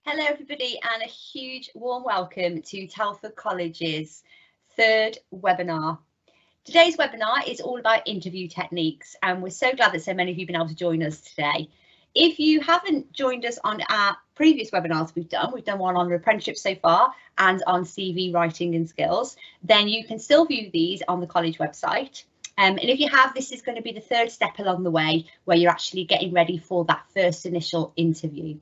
Hello everybody, and a huge warm welcome to Telford College's third webinar. Today's webinar is all about interview techniques, and we're so glad that so many of you have been able to join us today. If you haven't joined us on our previous webinars we've done one on apprenticeship so far and on CV writing and skills, then you can still view these on the college website. And if you have, this is going to be the third step along the way where you're actually getting ready for that first initial interview.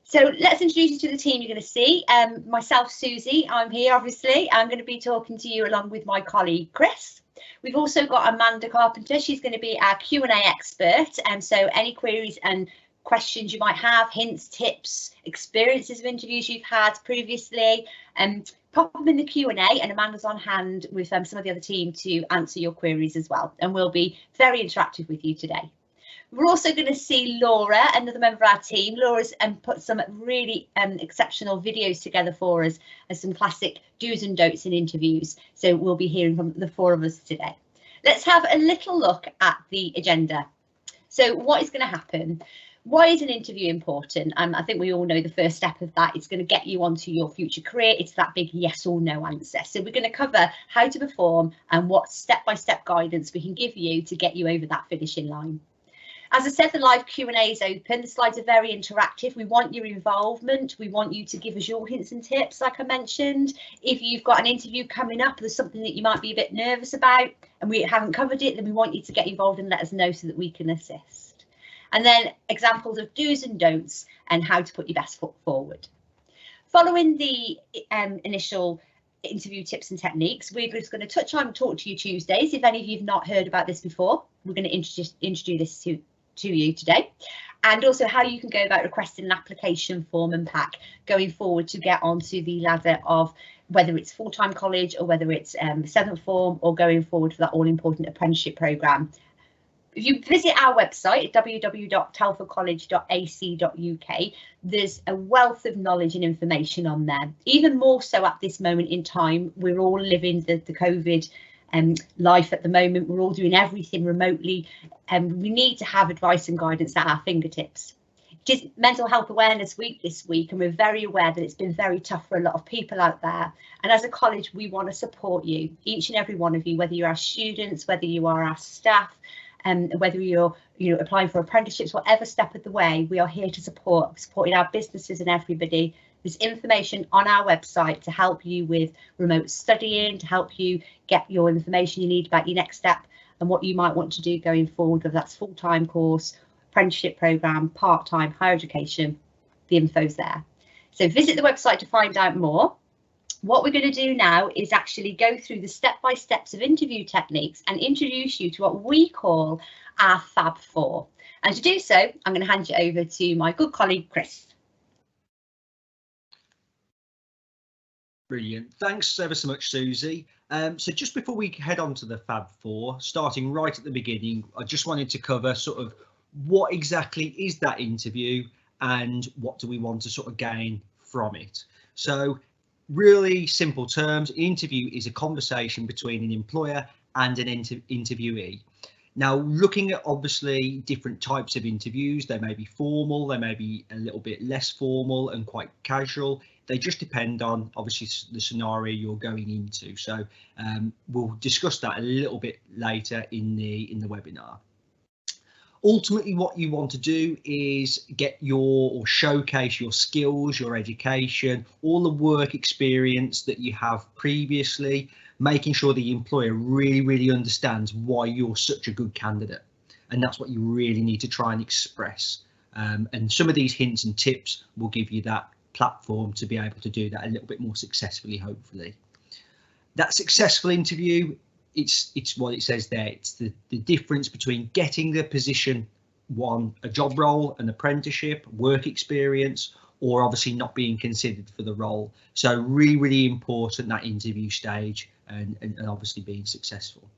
So let's introduce you to the team you're going to see. Myself, Susie, I'm here obviously. I'm going to be talking to you along with my colleague Chris. We've also got Amanda Carpenter. She's going to be our Q&A expert, and so any queries and questions you might have, hints, tips, experiences of interviews you've had previously, pop them in the Q&A, and Amanda's on hand with some of the other team to answer your queries as well, and we'll be very interactive with you today. We're also going to see Laura, another member of our team. Laura's put some really exceptional videos together for us as some classic do's and don'ts in interviews. So we'll be hearing from the four of us today. Let's have a little look at the agenda. So what is going to happen? Why is an interview important? I think we all know the first step of that. It's going to get you onto your future career. It's that big yes or no answer. So we're going to cover how to perform and what step-by-step guidance we can give you to get you over that finishing line. As I said, the live Q&A is open. The slides are very interactive. We want your involvement. We want you to give us your hints and tips, like I mentioned. If you've got an interview coming up, there's something that you might be a bit nervous about and we haven't covered it, then we want you to get involved and let us know so that we can assist. And then examples of do's and don'ts and how to put your best foot forward. Following the initial interview tips and techniques, we're just going to touch on Talk to You Tuesdays. If any of you have not heard about this before, we're going to introduce this to you today, and also how you can go about requesting an application form and pack going forward to get onto the ladder of whether it's full-time college or whether it's seventh form or going forward for that all-important apprenticeship programme. If you visit our website at www.telfordcollege.ac.uk, there's a wealth of knowledge and information on there. Even more so at this moment in time, we're all living the COVID life at the moment. We're all doing everything remotely, and we need to have advice and guidance at our fingertips. It is Mental Health Awareness Week this week, and we're very aware that it's been very tough for a lot of people out there. And as a college, we want to support you, each and every one of you, whether you're our students, whether you are our staff, and whether you're applying for apprenticeships, whatever step of the way, we are here to supporting our businesses and everybody. There's information on our website to help you with remote studying, to help you get your information you need about your next step and what you might want to do going forward, whether that's full-time course, apprenticeship programme, part-time, higher education, the info's there. So visit the website to find out more. What we're going to do now is actually go through the step-by-steps of interview techniques and introduce you to what we call our Fab Four. And to do so, I'm going to hand you over to my good colleague, Chris. Brilliant. Thanks ever so much, Susie. So just before we head on to the Fab Four, starting right at the beginning, I just wanted to cover sort of what exactly is that interview and what do we want to sort of gain from it. So really simple terms, interview is a conversation between an employer and an interviewee. Now, looking at obviously different types of interviews, they may be formal, they may be a little bit less formal and quite casual. They just depend on obviously the scenario you're going into. So we'll discuss that a little bit later in the webinar. Ultimately, what you want to do is get or showcase your skills, your education, all the work experience that you have previously, making sure the employer really understands why you're such a good candidate. And that's what you really need to try and express. And some of these hints and tips will give you that platform to be able to do that a little bit more successfully, hopefully. That successful interview, it's what it says there. It's the difference between getting the position, a job role, an apprenticeship, work experience, or obviously not being considered for the role. So really important, that interview stage and obviously being successful.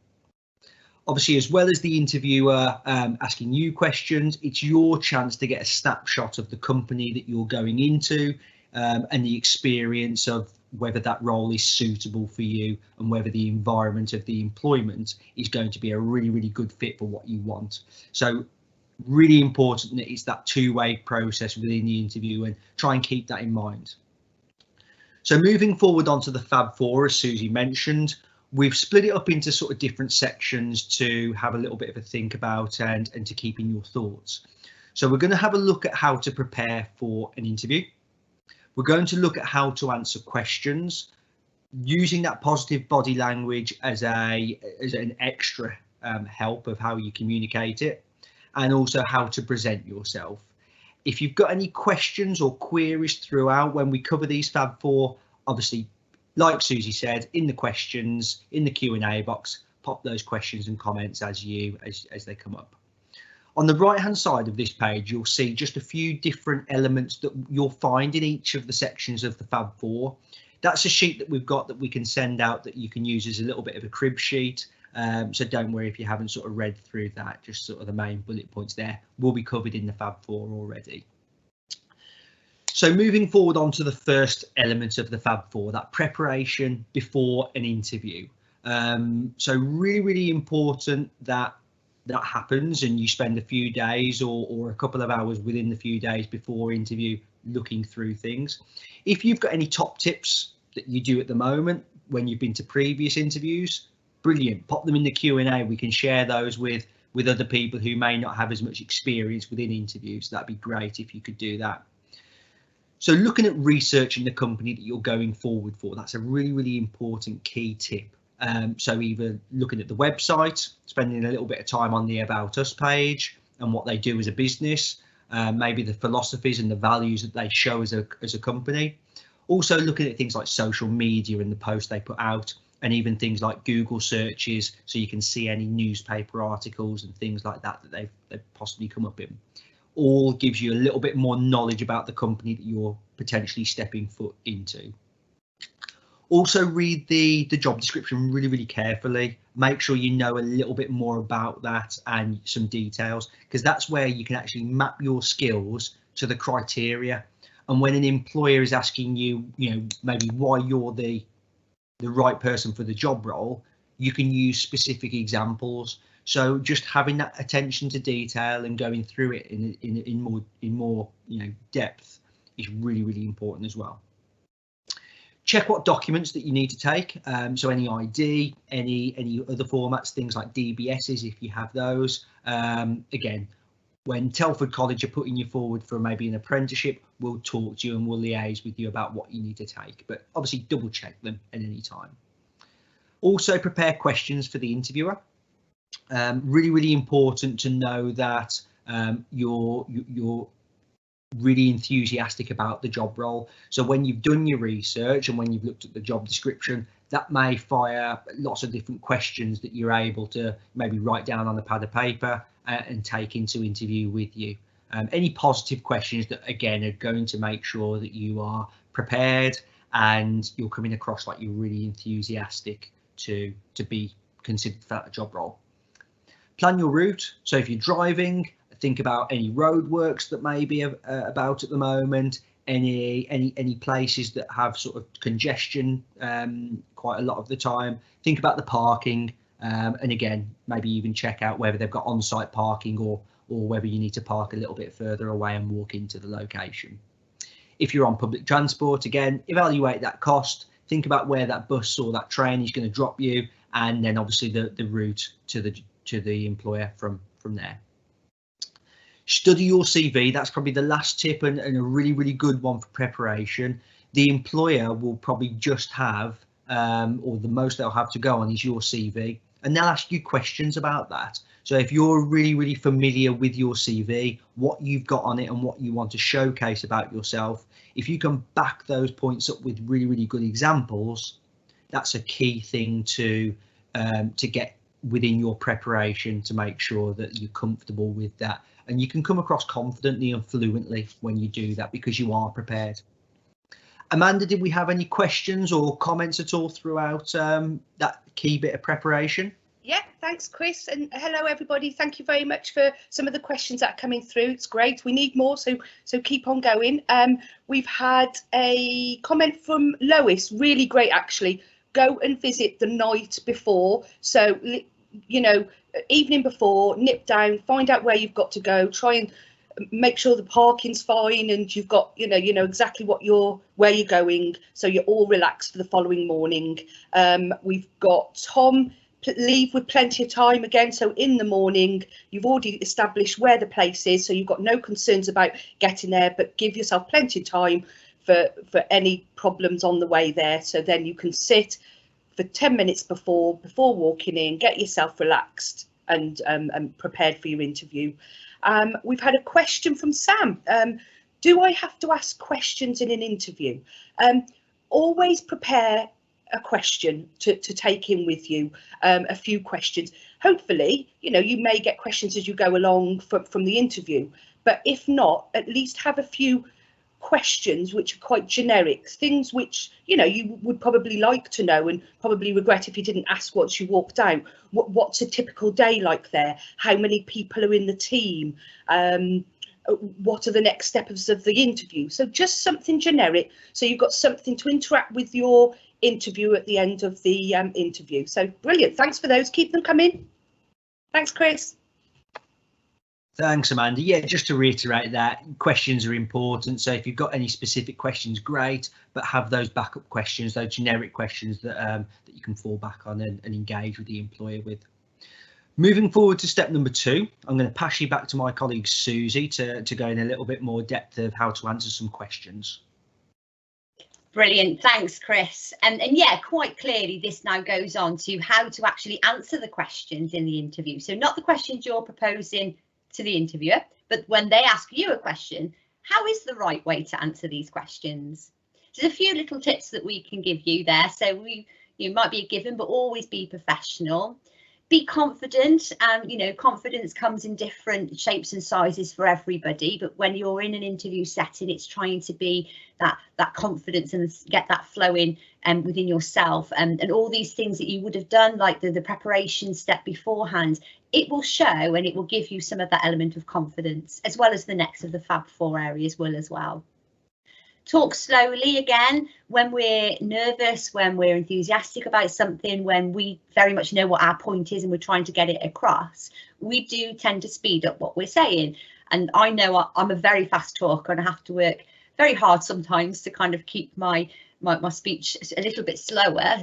Obviously, as well as the interviewer asking you questions, it's your chance to get a snapshot of the company that you're going into and the experience of whether that role is suitable for you and whether the environment of the employment is going to be a really good fit for what you want. So Really important that it's that two-way process within the interview, and try and keep that in mind. So moving forward onto the Fab Four, as Susie mentioned, we've split it up into sort of different sections to have a little bit of a think about and to keep in your thoughts. So we're going to have a look at how to prepare for an interview. We're going to look at how to answer questions using that positive body language as an extra help of how you communicate it, and also how to present yourself. If you've got any questions or queries throughout when we cover these Fab Four, obviously, like Susie said, in the questions, in the Q&A box, pop those questions and comments as they come up. On the right hand side of this page, you'll see just a few different elements that you'll find in each of the sections of the Fab Four. That's a sheet that we've got that we can send out that you can use as a little bit of a crib sheet. So don't worry if you haven't sort of read through that, just sort of the main bullet points there will be covered in the Fab Four already. So moving forward on to the first element of the Fab Four, that preparation before an interview. So really important that that happens and you spend a few days or a couple of hours within the few days before interview looking through things. If you've got any top tips that you do at the moment when you've been to previous interviews, brilliant, pop them in the Q&A. We can share those with other people who may not have as much experience within interviews. That'd be great if you could do that. So looking at researching the company that you're going forward for, that's a really important key tip. So either looking at the website, spending a little bit of time on the About Us page and what they do as a business, maybe the philosophies and the values that they show as a company. Also looking at things like social media and the posts they put out, and even things like Google searches, so you can see any newspaper articles and things like that that they've possibly come up in. All gives you a little bit more knowledge about the company that you're potentially stepping foot into. Also read the job description really carefully. Make sure you know a little bit more about that and some details, because that's where you can actually map your skills to the criteria. And when an employer is asking you, maybe why you're the right person for the job role, you can use specific examples. So just having that attention to detail and going through it in more depth is really important as well. Check what documents that you need to take. So any ID, any other formats, things like DBSs if you have those. Again, when Telford College are putting you forward for maybe an apprenticeship, we'll talk to you and we'll liaise with you about what you need to take. But obviously double check them at any time. Also prepare questions for the interviewer. Really important to know that you're really enthusiastic about the job role. So when you've done your research and when you've looked at the job description, that may fire lots of different questions that you're able to maybe write down on a pad of paper and take into interview with you. Any positive questions that again are going to make sure that you are prepared and you're coming across like you're really enthusiastic to be considered for that job role. Plan your route. So if you're driving, think about any roadworks that may be about at the moment, any places that have sort of congestion quite a lot of the time. Think about the parking, and again, maybe even check out whether they've got on-site parking or whether you need to park a little bit further away and walk into the location. If you're on public transport, again, evaluate that cost. Think about where that bus or that train is going to drop you, and then obviously the route to the employer from there. Study your CV. That's probably the last tip and a really good one for preparation. The employer will probably just have, or the most they'll have to go on is your CV, and they'll ask you questions about that. So if you're really familiar with your CV, what you've got on it and what you want to showcase about yourself, if you can back those points up with really good examples, that's a key thing to get within your preparation to make sure that you're comfortable with that. And you can come across confidently and fluently when you do that because you are prepared. Amanda, did we have any questions or comments at all throughout that key bit of preparation? Yeah, thanks, Chris. And hello, everybody. Thank you very much for some of the questions that are coming through. It's great. We need more, so keep on going. We've had a comment from Lois, really great, actually. Go and visit the night before. So you know, evening before, nip down, find out where you've got to go, try and make sure the parking's fine and you've got, you know exactly where you're going, so you're all relaxed for the following morning. We've got Tom, leave with plenty of time again, so in the morning you've already established where the place is, so you've got no concerns about getting there, but give yourself plenty of time for any problems on the way there, so then you can sit for 10 minutes before walking in, get yourself relaxed and prepared for your interview. We've had a question from Sam. Do I have to ask questions in an interview? Always prepare a question to take in with you, a few questions. Hopefully, you know, you may get questions as you go along from the interview, but if not, at least have a few questions which are quite generic, things which, you know, you would probably like to know and probably regret if you didn't ask once you walked out. What's a typical day like there? How many people are in the team? What are the next steps of the interview? So just something generic, so you've got something to interact with your interview at the end of the interview. So brilliant, thanks for those, keep them coming. Thanks, Chris. Thanks, Amanda. Yeah, just to reiterate that, questions are important. So if you've got any specific questions, great, but have those backup questions, those generic questions that that you can fall back on and engage with the employer with. Moving forward to step number 2, I'm going to pass you back to my colleague Susie to go in a little bit more depth of how to answer some questions. Brilliant, thanks, Chris. And yeah, quite clearly this now goes on to how to actually answer the questions in the interview. So not the questions you're proposing to the interviewer, but when they ask you a question, how is the right way to answer these questions? So there's a few little tips that we can give you there. So you might be a given, but always be professional. Be confident, and you know, confidence comes in different shapes and sizes for everybody, but when you're in an interview setting, it's trying to be that confidence and get that flowing within yourself, and all these things that you would have done, like the preparation step beforehand, it will show and it will give you some of that element of confidence, as well as the next of the Fab 4 areas will as well. Talk slowly again when we're nervous, when we're enthusiastic about something, when we very much know what our point is and we're trying to get it across. We do tend to speed up what we're saying. And I know I'm a very fast talker and I have to work very hard sometimes to kind of keep my speech a little bit slower.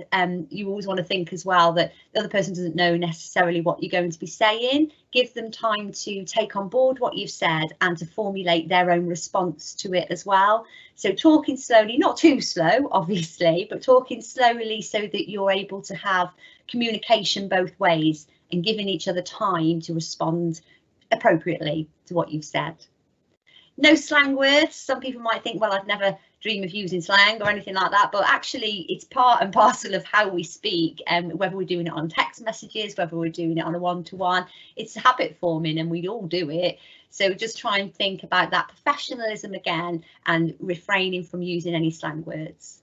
You always want to think as well that the other person doesn't know necessarily what you're going to be saying. Give them time to take on board what you've said and to formulate their own response to it as well. So talking slowly, not too slow, obviously, but talking slowly so that you're able to have communication both ways and giving each other time to respond appropriately to what you've said. No slang words. Some people might think, well, I'd never dream of using slang or anything like that, but actually it's part and parcel of how we speak, whether we're doing it on text messages, whether we're doing it on a one-to-one, it's habit forming and we all do it. So just try and think about that professionalism again and refraining from using any slang words.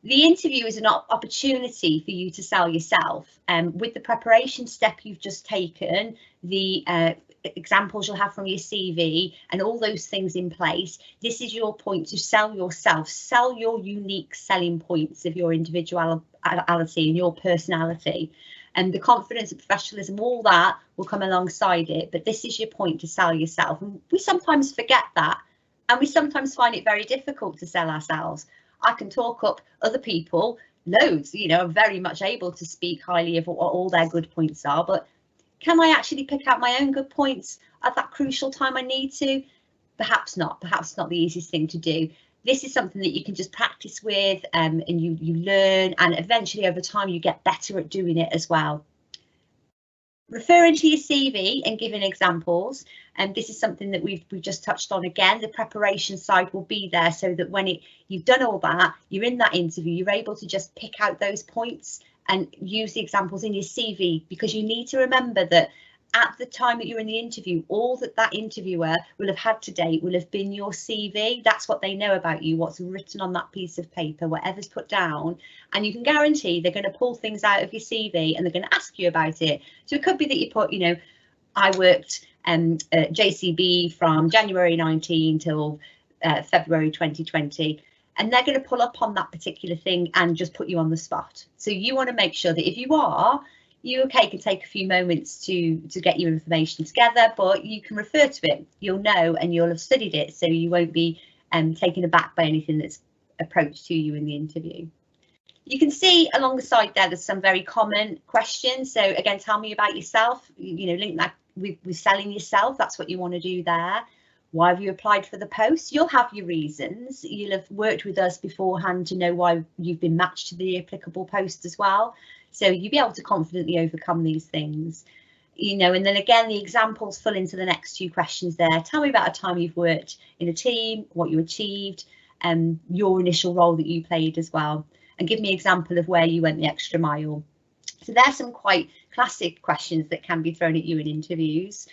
The interview is an opportunity for you to sell yourself. With the preparation step you've just taken, the examples you'll have from your CV and all those things in place, this is your point to sell yourself, sell your unique selling points of your individuality and your personality, and the confidence and professionalism, all that will come alongside it, but this is your point to sell yourself. And we sometimes forget that, and we sometimes find it very difficult to sell ourselves. I can talk up other people loads, you know, I'm very much able to speak highly of what all their good points are, but can I actually pick out my own good points at that crucial time I need to? Perhaps not the easiest thing to do. This is something that you can just practice with and you learn, and eventually over time you get better at doing it as well. Referring to your CV and giving examples, and this is something that we've just touched on again. The preparation side will be there so that when you've done all that, you're in that interview, you're able to just pick out those points and use the examples in your CV, because you need to remember that at the time that you're in the interview, all that interviewer will have had to date will have been your CV. That's what they know about you, what's written on that piece of paper, whatever's put down, and you can guarantee they're going to pull things out of your CV and they're going to ask you about it. So it could be that you put, you know, I worked at JCB from January 19 till February 2020. And they're going to pull up on that particular thing and just put you on the spot. So you want to make sure that if you are, You can take a few moments to get your information together, but you can refer to it. You'll know and you'll have studied it, so you won't be taken aback by anything that's approached to you in the interview. You can see along the side there's some very common questions. So again, tell me about yourself, link that with selling yourself. That's what you want to do there. Why have you applied for the post? You'll have your reasons. You'll have worked with us beforehand to know why you've been matched to the applicable post as well. So you'll be able to confidently overcome these things. And then again, the examples fill into the next two questions there. Tell me about a time you've worked in a team, what you achieved, your initial role that you played as well. And give me an example of where you went the extra mile. So there's some quite classic questions that can be thrown at you in interviews.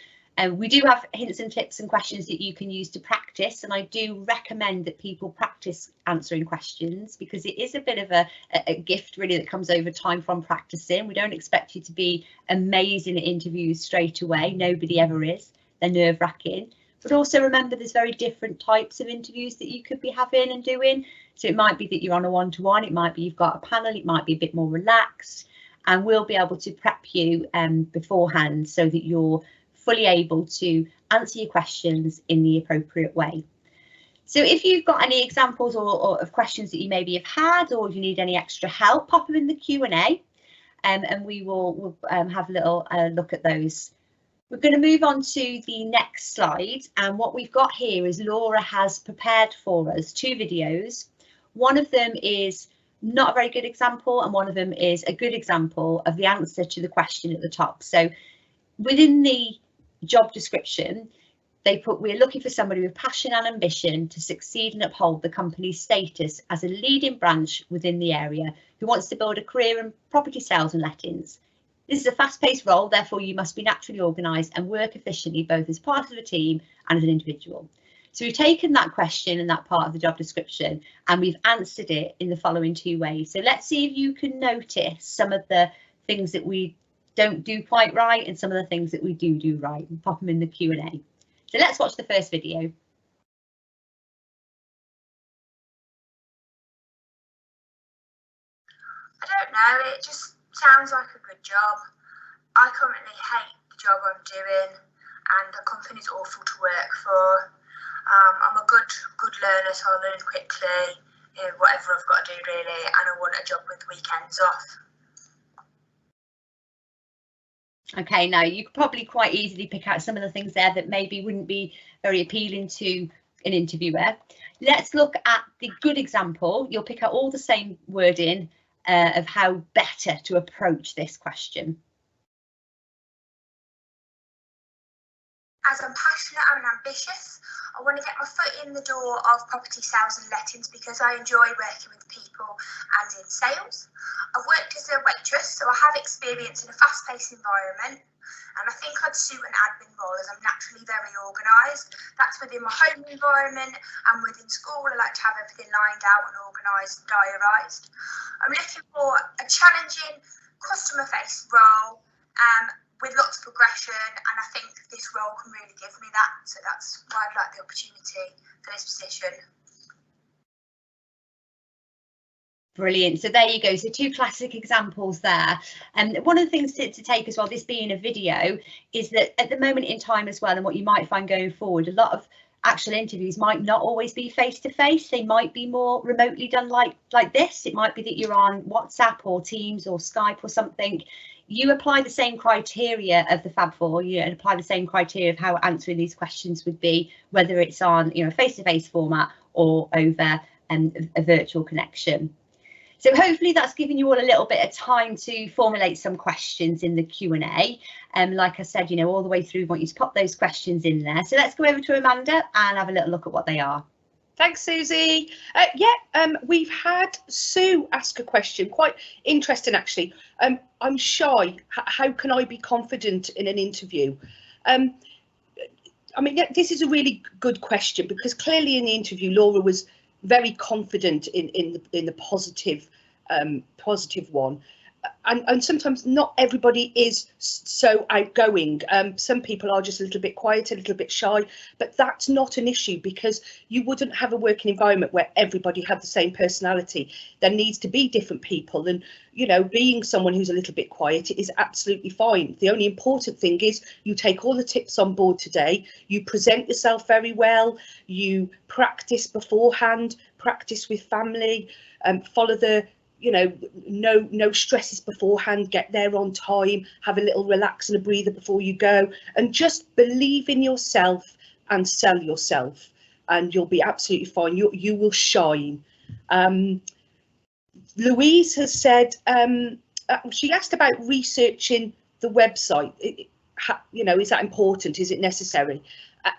We do have hints and tips and questions that you can use to practice, and I do recommend that people practice answering questions, because it is a bit of a gift really that comes over time from practicing. We don't expect you to be amazing at interviews straight away. Nobody ever is. They're nerve-wracking. But also remember, there's very different types of interviews that you could be having and doing. So it might be that you're on a one-to-one, it might be you've got a panel, it might be a bit more relaxed, and we'll be able to prep you beforehand so that you're fully able to answer your questions in the appropriate way. So if you've got any examples or of questions that you maybe have had, or if you need any extra help, pop them in the Q&A, and we'll have a little look at those. We're going to move on to the next slide, and what we've got here is Laura has prepared for us two videos. One of them is not a very good example, and one of them is a good example of the answer to the question at the top. So within the job description, they put, we're looking for somebody with passion and ambition to succeed and uphold the company's status as a leading branch within the area, who wants to build a career in property sales and lettings. This is a fast-paced role, therefore you must be naturally organised and work efficiently, both as part of a team and as an individual. So we've taken that question and that part of the job description, and we've answered it in the following two ways. So let's see if you can notice some of the things that we don't do quite right and some of the things that we do right, and pop them in the Q&A. So let's watch the first video. I don't know, it just sounds like a good job. I currently hate the job I'm doing, and the company's awful to work for. I'm a good learner, so I learn quickly, whatever I've got to do really, and I want a job with weekends off. Okay, now you could probably quite easily pick out some of the things there that maybe wouldn't be very appealing to an interviewer. Let's look at the good example. You'll pick out all the same wording of how better to approach this question. As I'm passionate and ambitious, I want to get my foot in the door of property sales and lettings because I enjoy working with people and in sales. I've worked as a waitress, so I have experience in a fast-paced environment, and I think I'd suit an admin role as I'm naturally very organised. That's within my home environment, and within school I like to have everything lined out and organised and diarised. I'm looking for a challenging customer-faced role with lots of progression, and I think this role can really give me that, so that's why I'd like the opportunity for this position. Brilliant. So there you go. So two classic examples there. And one of the things to take as well, this being a video, is that at the moment in time as well, and what you might find going forward, a lot of actual interviews might not always be face to face. They might be more remotely done like this. It might be that you're on WhatsApp or Teams or Skype or something. You apply the same criteria of the Fab Four, and apply the same criteria of how answering these questions would be, whether it's on face-to-face format or over a virtual connection. So hopefully that's given you all a little bit of time to formulate some questions in the Q&A. Like I said, all the way through, we want you to pop those questions in there. So let's go over to Amanda and have a little look at what they are. Thanks, Susie. We've had Sue ask a question, quite interesting actually. I'm shy. How can I be confident in an interview? I mean, this is a really good question, because clearly in the interview, Laura was very confident in the positive one. and sometimes not everybody is so outgoing. Some people are just a little bit quiet, a little bit shy, but that's not an issue, because you wouldn't have a working environment where everybody had the same personality. There needs to be different people, and you know, being someone who's a little bit quiet is absolutely fine. The only important thing is you take all the tips on board today, you present yourself very well, you practice beforehand, practice with family, follow the, you know, no stresses beforehand, get there on time, have a little relax and a breather before you go, and just believe in yourself and sell yourself, and you'll be absolutely fine. You will shine. Louise has said, she asked about researching the website. You know, is that important? Is it necessary?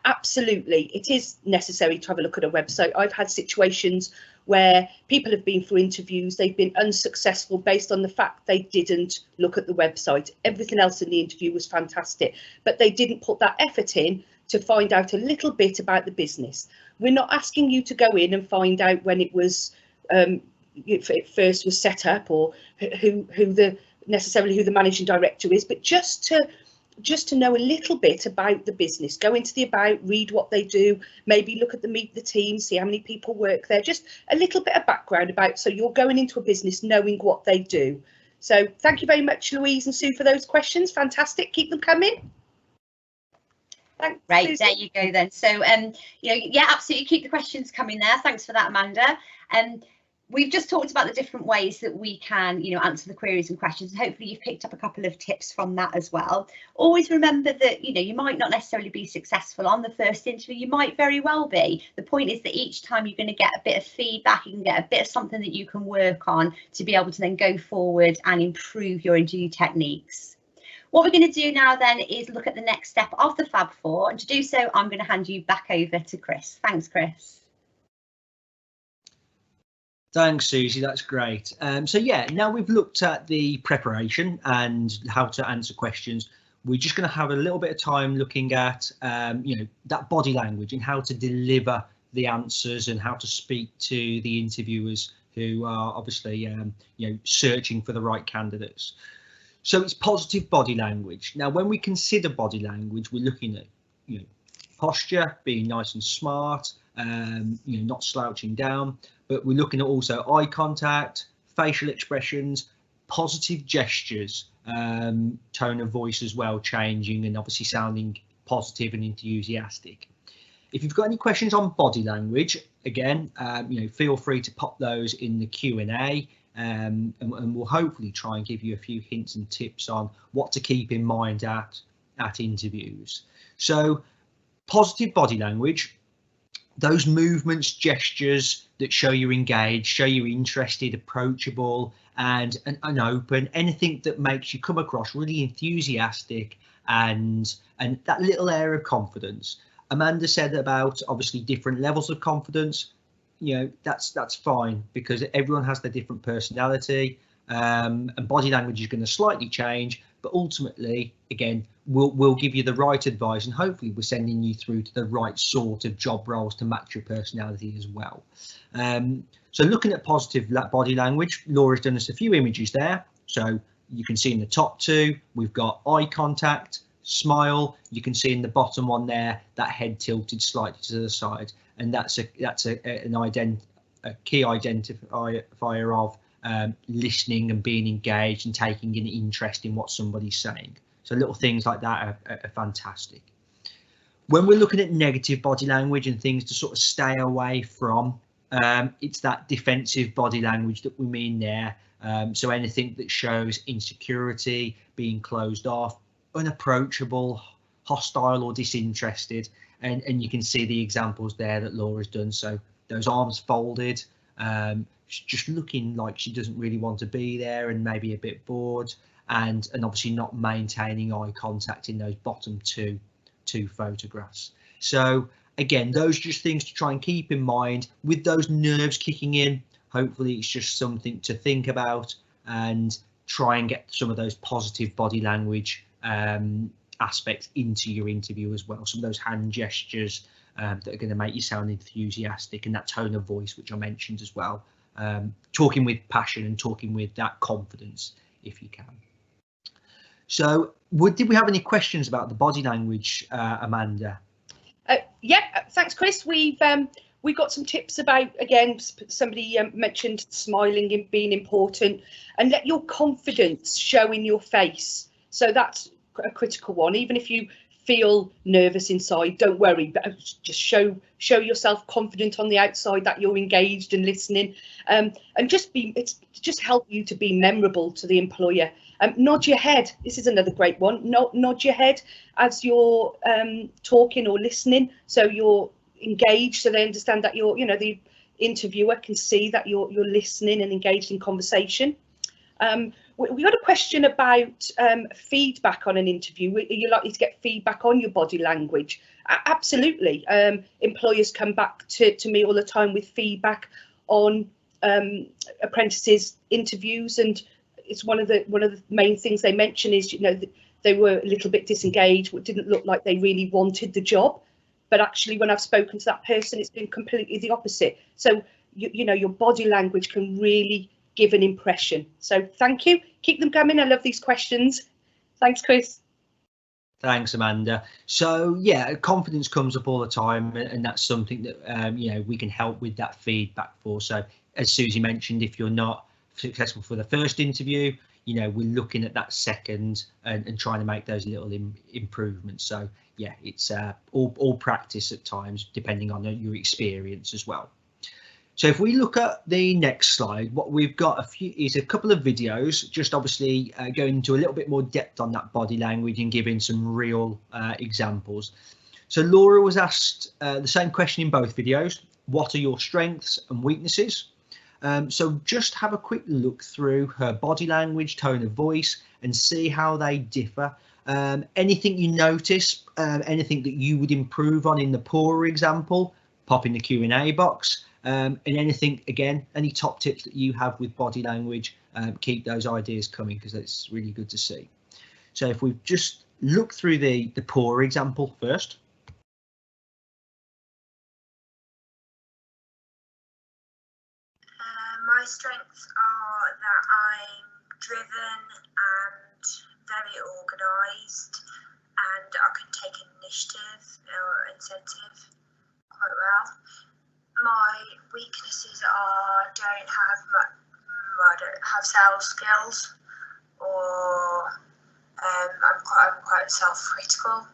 Absolutely, it is necessary to have a look at a website. I've had situations where people have been for interviews, they've been unsuccessful based on the fact they didn't look at the website. Everything else in the interview was fantastic, but they didn't put that effort in to find out a little bit about the business. We're not asking you to go in and find out when it was if it first was set up, or who the managing director is, but just to know a little bit about the business. Go into the about, read what they do, maybe look at the meet the team, see how many people work there, just a little bit of background about, so you're going into a business knowing what they do. So thank you very much, Louise and Sue, for those questions. Fantastic, keep them coming. Thanks, right, Susie. there you go then. So you know, yeah, absolutely, keep the questions coming there. Thanks for that, Amanda. We've just talked about the different ways that we can, you know, answer the queries and questions. Hopefully you've picked up a couple of tips from that as well. Always remember that, you know, you might not necessarily be successful on the first interview, you might very well be. The point is that each time you're going to get a bit of feedback, you can get a bit of something that you can work on to be able to then go forward and improve your interview techniques. What we're going to do now then is look at the next step of the Fab Four, and to do so I'm going to hand you back over to Chris. Thanks, Chris. Thanks, Susie, that's great. So yeah, now we've looked at the preparation and how to answer questions, we're just going to have a little bit of time looking at you know, that body language and how to deliver the answers and how to speak to the interviewers who are obviously you know, searching for the right candidates. So it's positive body language. Now, when we consider body language, we're looking at, you know, posture, being nice and smart, you know, not slouching down, but we're looking at also eye contact, facial expressions, positive gestures, tone of voice as well changing, and obviously sounding positive and enthusiastic. If you've got any questions on body language, again, you know, feel free to pop those in the Q&A, and we'll hopefully try and give you a few hints and tips on what to keep in mind at interviews. So positive body language, those movements, gestures that show you're engaged, show you're interested, approachable and open, anything that makes you come across really enthusiastic and that little air of confidence. Amanda said about obviously different levels of confidence. You know, that's fine, because everyone has their different personality, and body language is going to slightly change, but ultimately, again, we'll give you the right advice, and hopefully we're sending you through to the right sort of job roles to match your personality as well. So looking at positive body language, Laura's done us a few images there. So you can see in the top two, we've got eye contact, smile. You can see in the bottom one there, that head tilted slightly to the side, and that's a key identifier of listening and being engaged and taking an interest in what somebody's saying. So little things like that are fantastic. When we're looking at negative body language and things to sort of stay away from, it's that defensive body language that we mean there. So anything that shows insecurity, being closed off, unapproachable, hostile or disinterested, and you can see the examples there that Laura's done. So those arms folded, just looking like she doesn't really want to be there and maybe a bit bored, and obviously not maintaining eye contact in those bottom two photographs. So again, those are just things to try and keep in mind with those nerves kicking in. Hopefully it's just something to think about and try and get some of those positive body language aspects into your interview as well. Some of those hand gestures that are going to make you sound enthusiastic, and that tone of voice, which I mentioned as well. Talking with passion and talking with that confidence if you can. So did we have any questions about the body language, Amanda? Yeah, thanks, Chris. We've got some tips about, again, somebody mentioned smiling and being important, and let your confidence show in your face. So that's a critical one. Even if you feel nervous inside, don't worry, but just show yourself confident on the outside that you're engaged and listening, and just help you to be memorable to the employer. Nod your head. This is another great one. Nod your head as you're talking or listening, so you're engaged, so they understand that you're, the interviewer can see that you're listening and engaged in conversation. We got a question about feedback on an interview. Are you likely to get feedback on your body language? Absolutely. Employers come back to me all the time with feedback on apprentices' interviews, and it's one of the main things they mention is, they were a little bit disengaged. It didn't look like they really wanted the job, but actually when I've spoken to that person, it's been completely the opposite. So your body language can really give an impression. So thank you, keep them coming. I love these questions. Thanks, Chris. Thanks, Amanda. So yeah, confidence comes up all the time, and that's something that we can help with that feedback for. So as Susie mentioned, if you're not successful for the first interview, we're looking at that second and trying to make those little improvements. So yeah, it's all practice at times, depending on your experience as well. So if we look at the next slide, what we've got is a couple of videos, just obviously going into a little bit more depth on that body language and giving some real examples. So Laura was asked the same question in both videos. What are your strengths and weaknesses? So just have a quick look through her body language, tone of voice, and see how they differ. Anything you notice, anything that you would improve on in the poorer example, pop in the Q&A box. And anything, again, any top tips that you have with body language, keep those ideas coming, because it's really good to see. So if we just look through the poorer example first. My strengths are that I'm driven and very organised, and I can take initiative or incentive quite well. My weaknesses are I don't have sales skills, or I'm quite self-critical,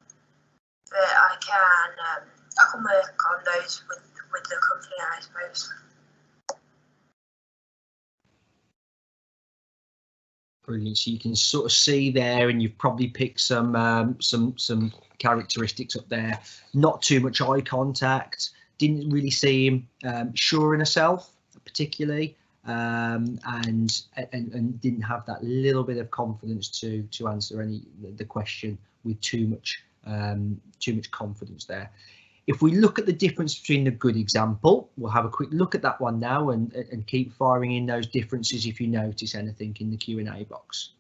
but I can work on those with the company, I suppose. Brilliant. So you can sort of see there, and you've probably picked some characteristics up there. Not too much eye contact. Didn't really seem sure in herself, particularly, and didn't have that little bit of confidence to answer the question with too much confidence there. If we look at the difference between the good example, we'll have a quick look at that one now, and keep firing in those differences if you notice anything in the Q&A box.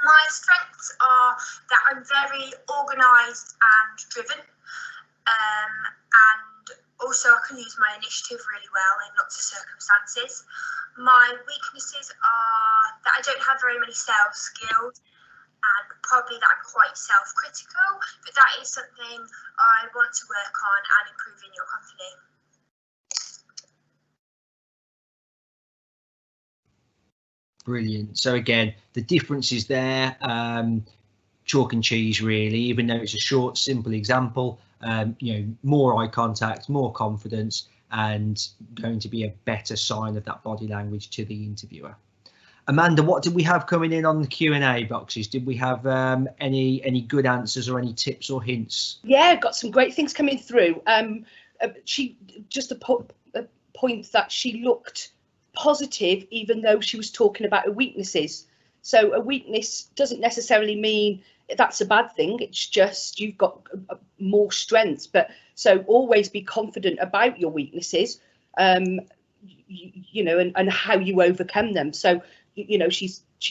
My strengths are that I'm very organised and driven, and also I can use my initiative really well in lots of circumstances. My weaknesses are that I don't have very many sales skills, and probably that I'm quite self-critical, but that is something I want to work on and improve in your company. Brilliant. So again, the difference is there, chalk and cheese really, even though it's a short, simple example, more eye contact, more confidence, and going to be a better sign of that body language to the interviewer. Amanda, what did we have coming in on the Q&A boxes? Did we have any good answers or any tips or hints? Yeah, got some great things coming through. She just a point that she looked positive even though she was talking about her weaknesses. So a weakness doesn't necessarily mean that's a bad thing. It's just you've got more strengths. But so always be confident about your weaknesses, and how you overcome them. So she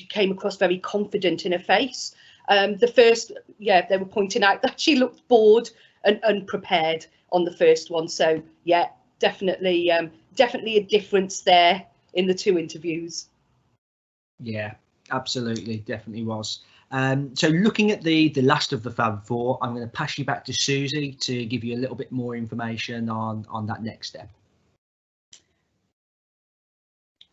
came across very confident in her face. The first, they were pointing out that she looked bored and unprepared on the first one. So yeah, definitely a difference there. in the 2 interviews. Yeah, absolutely, definitely was. So looking at the last of the Fab Four, I'm going to pass you back to Susie to give you a little bit more information on that next step.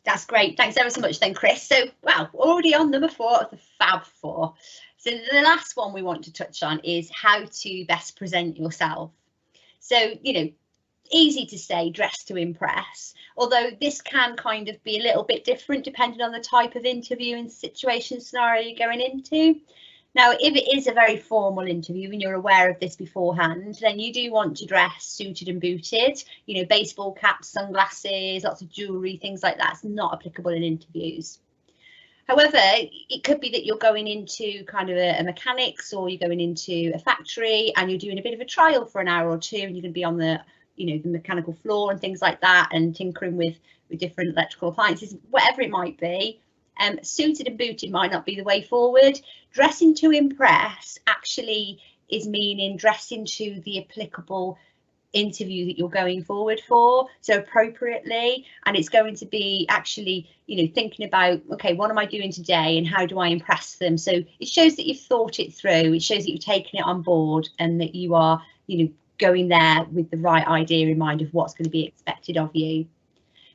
That's great. Thanks ever so much then, Chris. So, wow, already on number 4 of the Fab Four. So the last one we want to touch on is how to best present yourself. So, easy to say, dress to impress, although this can kind of be a little bit different depending on the type of interview and situation scenario you're going into. Now, if it is a very formal interview and you're aware of this beforehand, then you do want to dress suited and booted, baseball caps, sunglasses, lots of jewellery, things like that's not applicable in interviews. However, it could be that you're going into kind of a mechanics, or you're going into a factory and you're doing a bit of a trial for an hour or two, and you're going to be on the the mechanical floor and things like that, and tinkering with different electrical appliances, whatever it might be. Suited and booted might not be the way forward. Dressing to impress actually is meaning dressing to the applicable interview that you're going forward for, so appropriately, and it's going to be actually thinking about, okay, what am I doing today and how do I impress them? So it shows that you've thought it through, it shows that you've taken it on board, and that you are going there with the right idea in mind of what's going to be expected of you.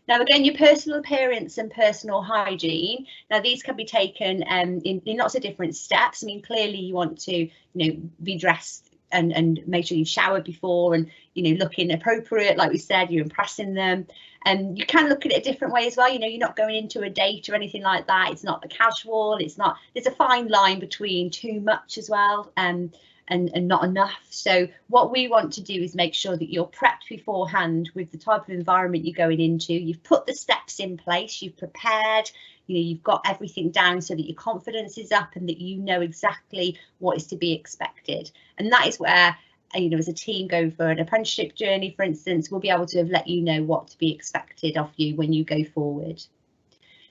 Now, again, your personal appearance and personal hygiene. Now, these can be taken in lots of different steps. I mean, clearly you want to, be dressed and make sure you've showered before and, looking appropriate. Like we said, you're impressing them. And you can look at it a different way as well. You're not going into a date or anything like that. It's not the casual. It's not. There's a fine line between too much as well. And not enough. So what we want to do is make sure that you're prepped beforehand with the type of environment you're going into. You've put the steps in place, you've prepared, you've got everything down so that your confidence is up and that you know exactly what is to be expected. And that is where, as a team going for an apprenticeship journey, for instance, we'll be able to let you know what to be expected of you when you go forward.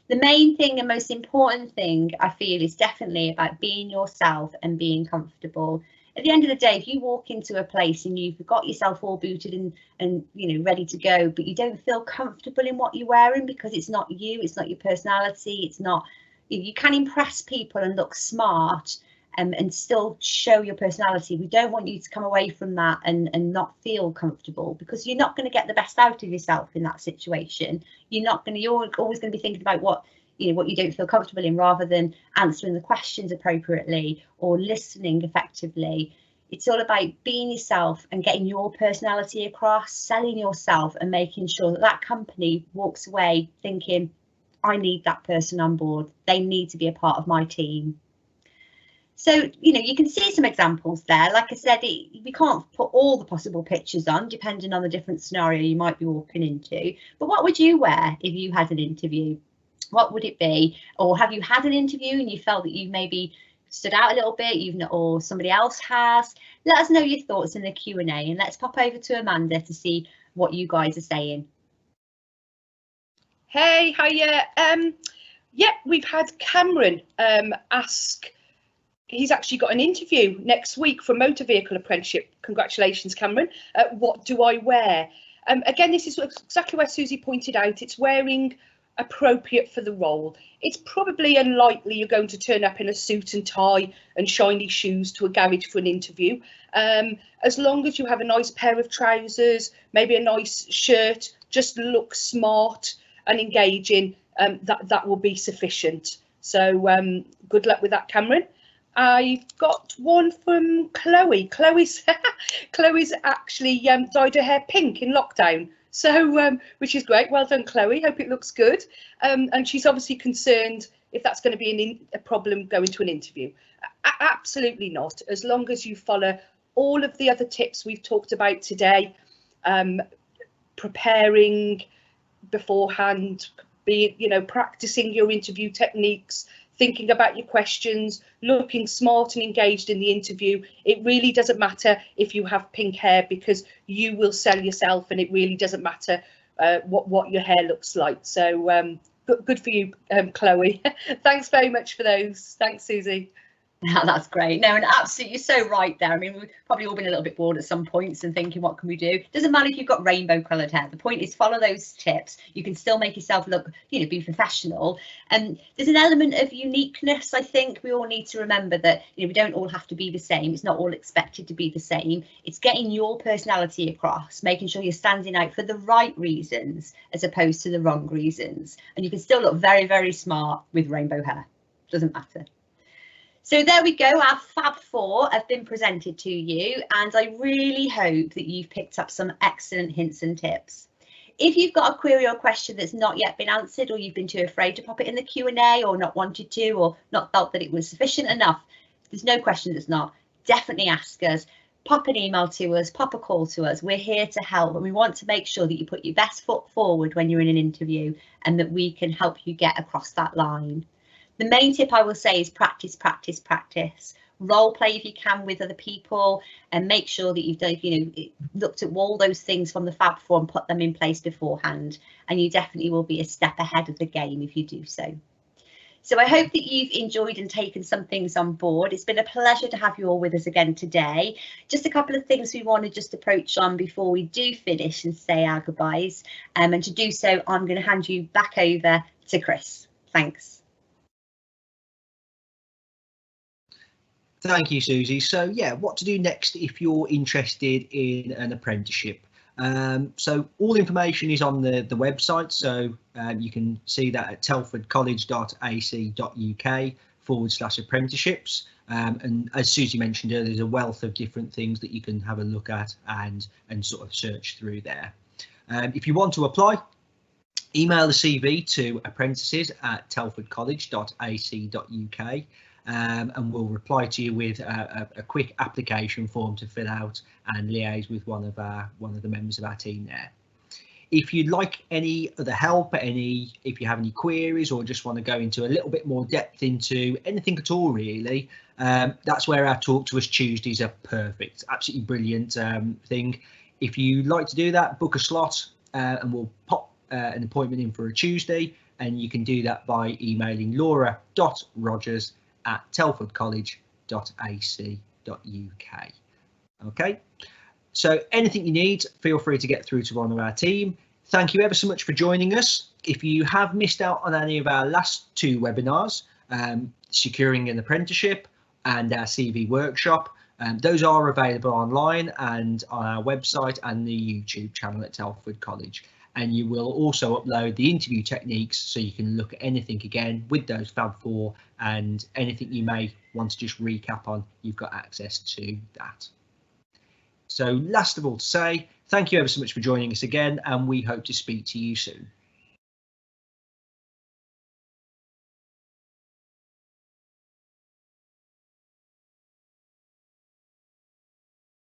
The main thing and most important thing I feel is definitely about being yourself and being comfortable. At the end of the day, if you walk into a place and you've got yourself all booted and ready to go, but you don't feel comfortable in what you're wearing because it's not you, it's not your personality, it's not, you can impress people and look smart and still show your personality. We don't want you to come away from that and not feel comfortable, because you're not going to get the best out of yourself in that situation. You're always going to be thinking about what you don't feel comfortable in, rather than answering the questions appropriately or listening effectively. It's all about being yourself and getting your personality across, selling yourself, and making sure that that company walks away thinking, I need that person on board. They need to be a part of my team. So, you can see some examples there. Like I said, we can't put all the possible pictures on, depending on the different scenario you might be walking into. But what would you wear if you had an interview? What would it be? Or have you had an interview and you felt that you maybe stood out a little bit, or somebody else has? Let us know your thoughts in the Q&A, and let's pop over to Amanda to see what you guys are saying. Hey, hiya. Yeah, we've had Cameron ask. He's actually got an interview next week for a motor vehicle apprenticeship. Congratulations, Cameron. What do I wear? Again, this is exactly where Susie pointed out. It's wearing appropriate for the role. It's probably unlikely you're going to turn up in a suit and tie and shiny shoes to a garage for an interview. As long as you have a nice pair of trousers, maybe a nice shirt, just look smart and engaging, that will be sufficient. So good luck with that, Cameron. I've got one from Chloe. Chloe's actually dyed her hair pink in lockdown. So, which is great. Well done, Chloe. Hope it looks good. And she's obviously concerned if that's going to be a problem going to an interview. Absolutely not. As long as you follow all of the other tips we've talked about today, preparing beforehand, practicing your interview techniques, thinking about your questions, looking smart and engaged in the interview. It really doesn't matter if you have pink hair, because you will sell yourself, and it really doesn't matter what your hair looks like. So good for you, Chloe. Thanks very much for those. Thanks, Susie. That's great. No, and absolutely, you're so right there. I mean, we've probably all been a little bit bored at some points and thinking, what can we do? Doesn't matter if you've got rainbow coloured hair. The point is, follow those tips. You can still make yourself look, you know, be professional. And there's an element of uniqueness. I think we all need to remember that, you know, we don't all have to be the same. It's not all expected to be the same. It's getting your personality across, making sure you're standing out for the right reasons as opposed to the wrong reasons. And you can still look very, very smart with rainbow hair. Doesn't matter. So there we go, our Fab 4 have been presented to you, and I really hope that you've picked up some excellent hints and tips. If you've got a query or question that's not yet been answered, or you've been too afraid to pop it in the Q&A, or not wanted to, or not felt that it was sufficient enough, there's no question that's not. Definitely ask us, pop an email to us, pop a call to us. We're here to help, and we want to make sure that you put your best foot forward when you're in an interview, and that we can help you get across that line. The main tip I will say is practice, practice, practice. Role play if you can with other people, and make sure that you've done, you know, looked at all those things from the Fab 4 and put them in place beforehand. And you definitely will be a step ahead of the game if you do so. So I hope that you've enjoyed and taken some things on board. It's been a pleasure to have you all with us again today. Just a couple of things we want to just approach on before we do finish and say our goodbyes. And to do so, I'm going to hand you back over to Chris. Thanks. Thank you, Susie. So yeah, what to do next if you're interested in an apprenticeship? So all information is on the website, so you can see that at telfordcollege.ac.uk/apprenticeships. And as Susie mentioned earlier, there's a wealth of different things that you can have a look at and sort of search through there. If you want to apply, email the CV to apprentices@telfordcollege.ac.uk. And we'll reply to you with a quick application form to fill out and liaise with one of the members of our team there. If you'd like any other help, if you have any queries or just want to go into a little bit more depth into anything at all, really, that's where our Talk to Us Tuesdays are perfect. Absolutely brilliant thing. If you'd like to do that, book a slot and we'll pop an appointment in for a Tuesday, and you can do that by emailing laura.rogers@telfordcollege.ac.uk. Okay, so anything you need, feel free to get through to one of our team. Thank you ever so much for joining us. If you have missed out on any of our last 2 webinars, securing an apprenticeship and our CV workshop, those are available online and on our website and the YouTube channel at Telford College. And you will also upload the interview techniques, so you can look at anything again with those Fab 4, and anything you may want to just recap on, you've got access to that. So last of all to say, thank you ever so much for joining us again, and we hope to speak to you soon.